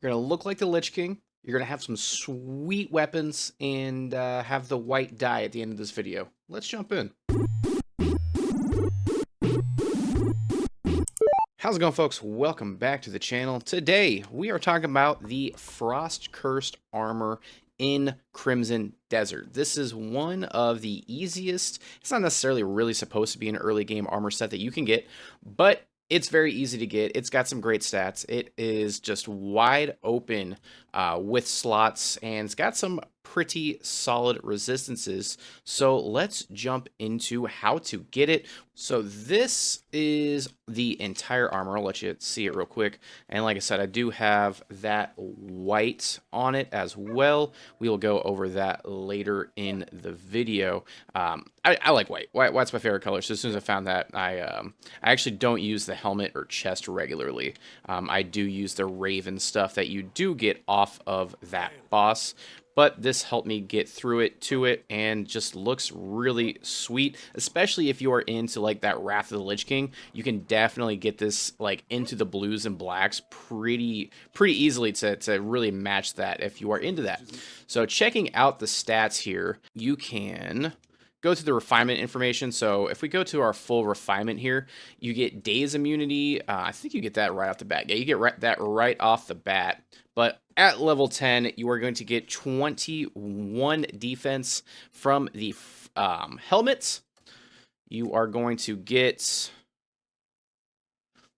You're going to look like the Lich King. You're going to have some sweet weapons and have the white dye at the end of this video. Let's jump in. How's it going, folks? Welcome back to the channel. Today, we are talking about the Frostcursed armor in Crimson Desert. This is one of the easiest, it's not necessarily really supposed to be an early game armor set that you can get, but it's very easy to get. It's got some great stats. It is just wide open with slots, and it's got some pretty solid resistances. So let's jump into how to get it. So this is the entire armor. I'll let you see it real quick. And like I said, I do have that white on it as well. We will go over that later in the video. I like white. White's my favorite color. So as soon as I found that, I actually don't use the helmet or chest regularly. I do use the Raven stuff that you do get off of that boss. But this helped me get through it to it, and just looks really sweet, especially if you are into like that Wrath of the Lich King. You can definitely get this like into the blues and blacks pretty easily to really match that if you are into that. So checking out the stats here, you can go to the refinement information. So if we go to our full refinement here, you get daze immunity. I think you get that right off the bat. Yeah, you get that right off the bat. But at level 10, you are going to get 21 defense from the helmets. You are going to get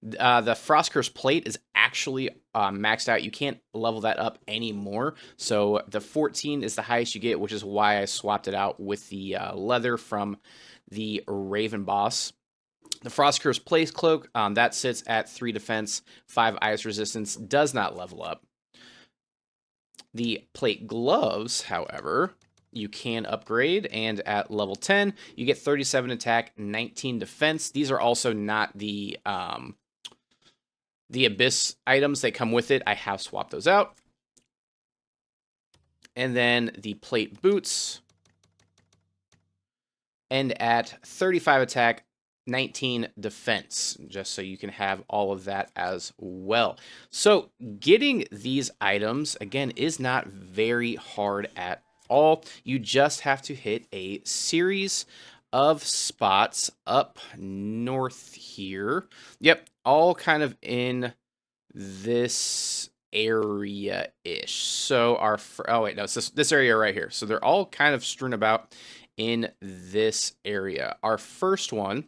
the Frostcursed plate is actually maxed out. You can't level that up anymore. So the 14 is the highest you get, which is why I swapped it out with the leather from the Raven boss. The Frostcursed plate cloak, that sits at 3 defense, 5 ice resistance, does not level up. The plate gloves, however, you can upgrade, and at level 10, you get 37 attack, 19 defense. These are also not the Abyss items that come with it. I have swapped those out. And then the plate boots end at 35 attack, 19 defense, just so you can have all of that as well. So getting these items, again, is not very hard at all. You just have to hit a series of spots up north here. Yep, all kind of in this area-ish. So our, oh wait, no, it's this area right here. So they're all kind of strewn about in this area. Our first one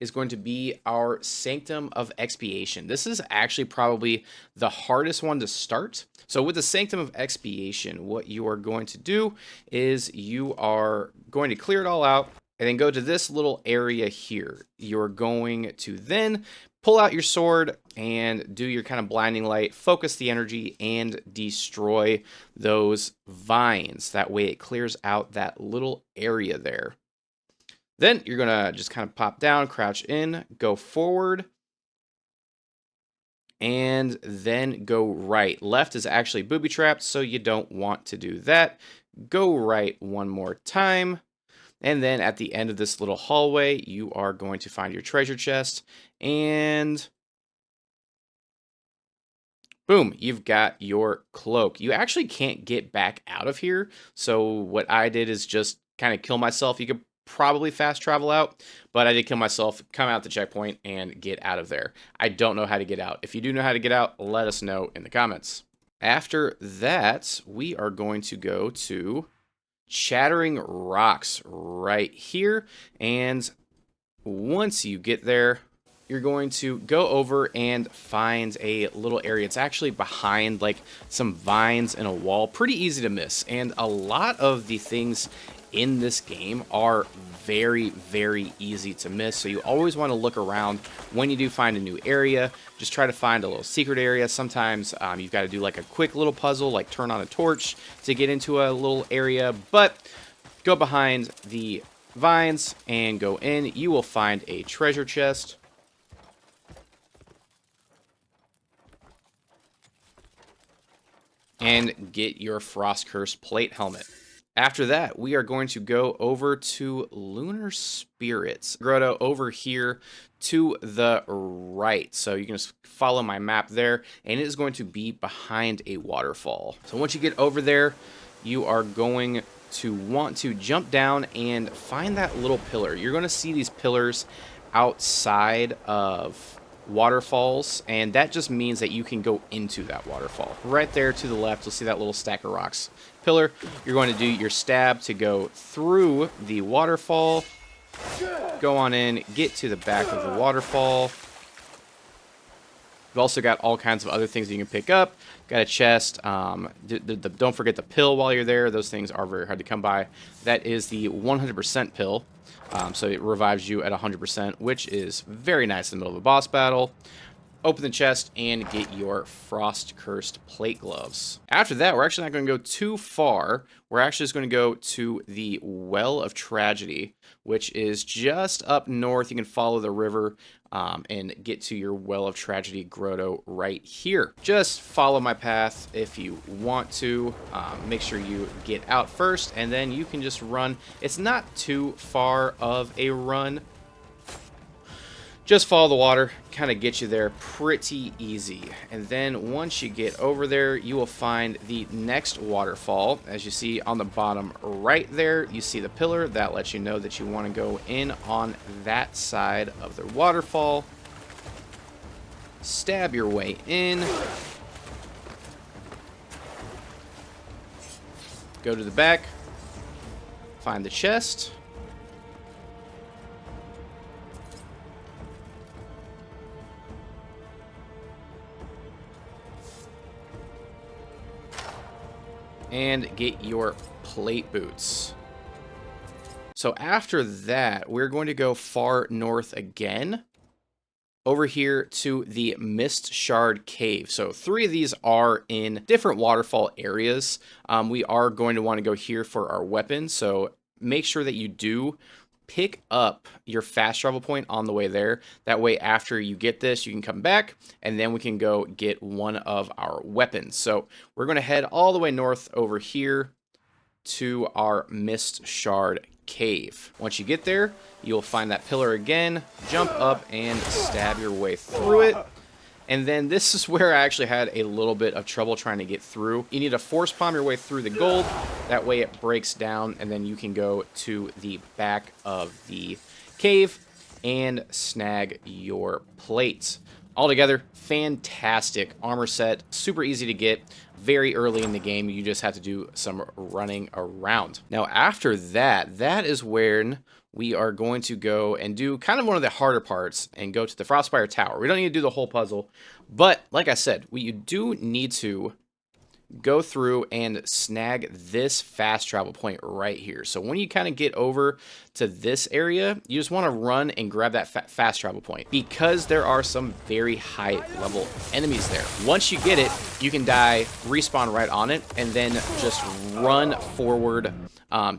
is going to be our Sanctum of Expiation. This is actually probably the hardest one to start. So with the Sanctum of Expiation, what you are going to do is you are going to clear it all out and then go to this little area here. You're going to then pull out your sword and do your kind of blinding light, focus the energy, and destroy those vines. That way it clears out that little area there. Then you're going to just kind of pop down, crouch in, go forward, and then go right. Left is actually booby-trapped, so you don't want to do that. Go right one more time, and then at the end of this little hallway, you are going to find your treasure chest, and boom, you've got your cloak. You actually can't get back out of here, so what I did is just kind of kill myself. You could probably fast travel out, but I did kill myself, come out the checkpoint, and get out of there. I don't know how to get out. If you do know how to get out, let us know in the comments. After that, we are going to go to Chattering Rocks right here, and once you get there, you're going to go over and find a little area. It's actually behind like some vines and a wall. Pretty easy to miss, and a lot of the things in this game are very easy to miss, so you always want to look around when you do find a new area. Just try to find a little secret area. Sometimes you've got to do like a quick little puzzle, like turn on a torch to get into a little area, but go behind the vines and go in. You will find a treasure chest. And get your Frostcursed plate helmet. After that, we are going to go over to Lunar Spirits. Grotto over here to the right. So you can just follow my map there, and it is going to be behind a waterfall. So once you get over there, you are going to want to jump down and find that little pillar. You're going to see these pillars outside of waterfalls, and that just means that you can go into that waterfall. Right there to the left, you'll see that little stack of rocks pillar. You're going to do your stab to go through the waterfall, go on in, get to the back of the waterfall. You've also got all kinds of other things that you can pick up. Got a chest. Don't forget the pill while you're there. Those things are very hard to come by. That is the 100% pill. So it revives you at 100%, which is very nice in the middle of a boss battle. Open the chest and get your Frostcursed plate gloves. After that, we're actually not going to go too far. We're actually just going to go to the Well of Tragedy, which is just up north. You can follow the river and get to your Well of Tragedy grotto right here. Just follow my path if you want to. Make sure you get out first, and then you can just run. It's not too far of a run. Just follow the water, kind of get you there pretty easy. And then once you get over there, you will find the next waterfall. As you see on the bottom right there, you see the pillar. That lets you know that you want to go in on that side of the waterfall. Stab your way in. Go to the back. Find the chest. And get your plate boots. So after that, we're going to go far north again, over here to the Mist Shard Cave. So 3 of these are in different waterfall areas. We are going to want to go here for our weapons, so make sure that you do pick up your fast travel point on the way there. That way, after you get this, you can come back, and then we can go get one of our weapons. So we're going to head all the way north over here to our Mist Shard Cave. Once you get there, you'll find that pillar again, jump up and stab your way through it. And then this is where I actually had a little bit of trouble trying to get through. You need to force palm your way through the gold. That way it breaks down, and then you can go to the back of the cave and snag your plates. Altogether, fantastic armor set. Super easy to get. Very early in the game, you just have to do some running around. Now, after that, that is when we are going to go and do kind of one of the harder parts and go to the Frostfire Tower. We don't need to do the whole puzzle, but like I said, you do need to go through and snag this fast travel point right here. So when you kind of get over to this area, you just want to run and grab that fast travel point, because there are some very high level enemies there. Once you get it, you can die, respawn right on it, and then just run forward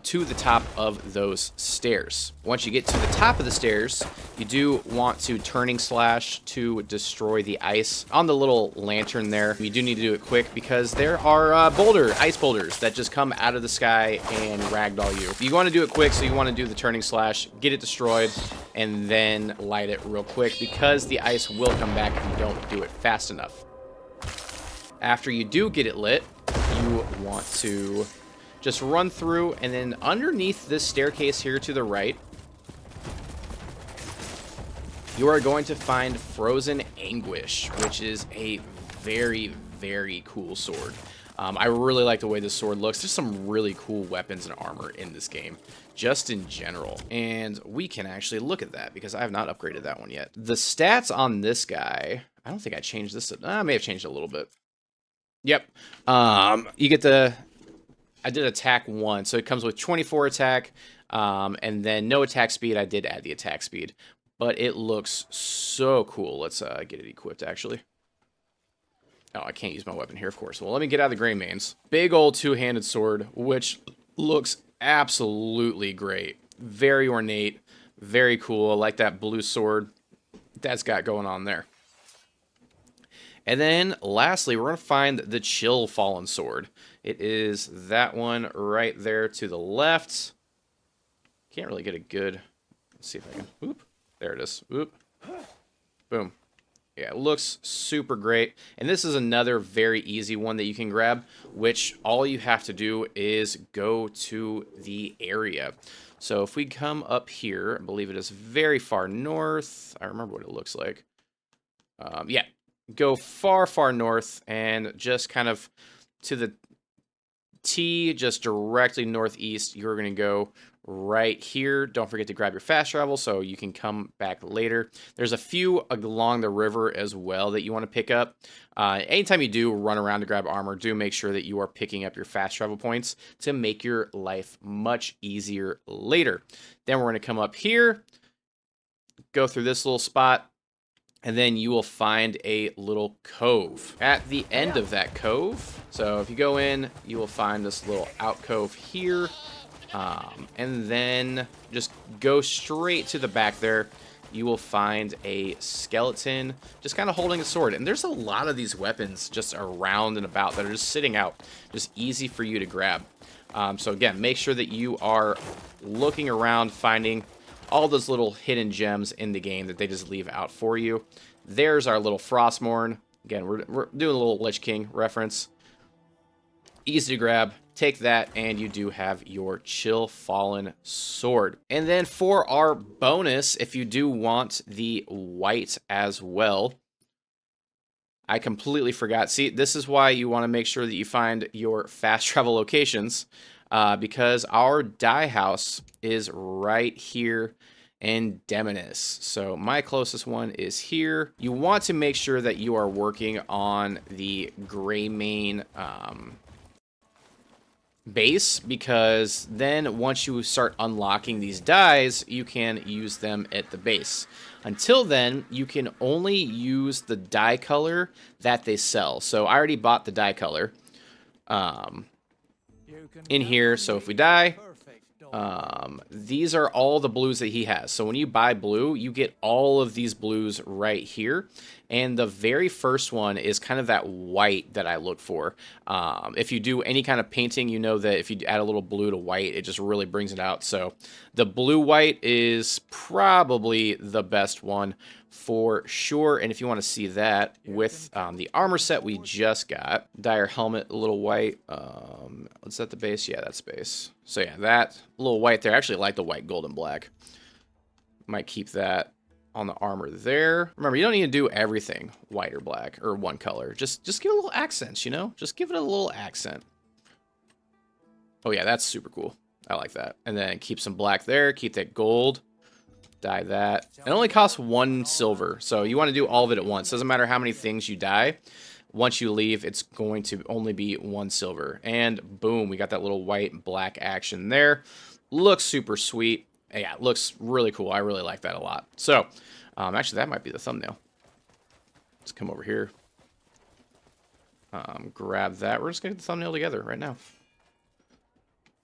to the top of those stairs. Once you get to the top of the stairs, you do want to turning slash to destroy the ice on the little lantern there. You do need to do it quick, because there are ice boulders that just come out of the sky and ragdoll you. You want to do it quick, so you want to do the turning slash, get it destroyed, and then light it real quick, because the ice will come back if you don't do it fast enough. After you do get it lit, you want to just run through, and then underneath this staircase here to the right, you are going to find Frozen Anguish, which is a very, very cool sword. I really like the way this sword looks. There's some really cool weapons and armor in this game, just in general. And we can actually look at that, because I have not upgraded that one yet. The stats on this guy, I don't think I changed this. I may have changed it a little bit. Yep. You get the... I did attack 1, so it comes with 24 attack, and then no attack speed. I did add the attack speed, but it looks so cool. Let's get it equipped, actually. Oh, I can't use my weapon here, of course. Well, let me get out of the gray mains. Big old two-handed sword, which looks absolutely great. Very ornate, very cool. I like that blue sword that's got going on there. And then lastly, we're going to find the Chillfallen sword. It is that one right there to the left. Can't really get a good... Let's see if I can... Oop. There it is. Oop. Boom. Yeah, it looks super great. And this is another very easy one that you can grab, which all you have to do is go to the area. So if we come up here, I believe it is very far north. I remember what it looks like. Yeah, go far, far north and just kind of to the T, just directly northeast. You're going to go right here. Don't forget to grab your fast travel so you can come back later. There's a few along the river as well that you want to pick up. Anytime you do run around to grab armor, do make sure that you are picking up your fast travel points to make your life much easier later. Then we're going to come up here, go through this little spot, and then you will find a little cove at the end of that cove. So if you go in, you will find this little alcove here. And then just go straight to the back there. You will find a skeleton just kind of holding a sword. And there's a lot of these weapons just around and about that are just sitting out. Just easy for you to grab. So again, make sure that you are looking around, finding all those little hidden gems in the game that they just leave out for you. There's our little Frostmourne. Again, we're doing a little Lich King reference. Easy to grab. Take that, and you do have your Chillfallen sword. And then for our bonus, if you do want the white as well, I completely forgot. See, this is why you want to make sure that you find your fast travel locations, because our dye house is right here in Demonis. So my closest one is here. You want to make sure that you are working on the Greymane base, because then once you start unlocking these dyes, you can use them at the base. Until then, you can only use the dye color that they sell. So I already bought the dye color in here. So if we die, these are all the blues that he has. So when you buy blue, you get all of these blues right here. And the very first one is kind of that white that I look for. If you do any kind of painting, you know that if you add a little blue to white, it just really brings it out. So the blue-white is probably the best one for sure. And if you want to see that with the armor set we just got, dire helmet, a little white. Is that the base? Yeah, that's base. So yeah, that little white there. I actually like the white, gold, and black. Might keep that on the armor there. Remember, you don't need to do everything white or black or one color. Just give it a little accents, you know? Just give it a little accent. Oh yeah, that's super cool. I like that. And then keep some black there. Keep that gold. Dye that. It only costs 1 silver, so you want to do all of it at once. Doesn't matter how many things you dye. Once you leave, it's going to only be 1 silver. And boom, we got that little white and black action there. Looks super sweet. Yeah, it looks really cool. I really like that a lot. So, actually, that might be the thumbnail. Let's come over here. Grab that. We're just going to get the thumbnail together right now.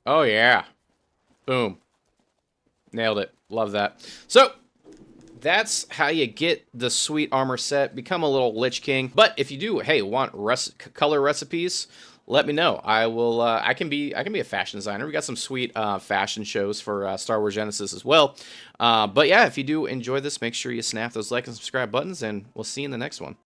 Oh, yeah. Boom. Nailed it. Love that. So, that's how you get the sweet armor set. Become a little Lich King. But if you do, hey, want color recipes, let me know. I will. I can be a fashion designer. We got some sweet fashion shows for Star Wars Genesis as well. But yeah, if you do enjoy this, make sure you snap those like and subscribe buttons, and we'll see you in the next one.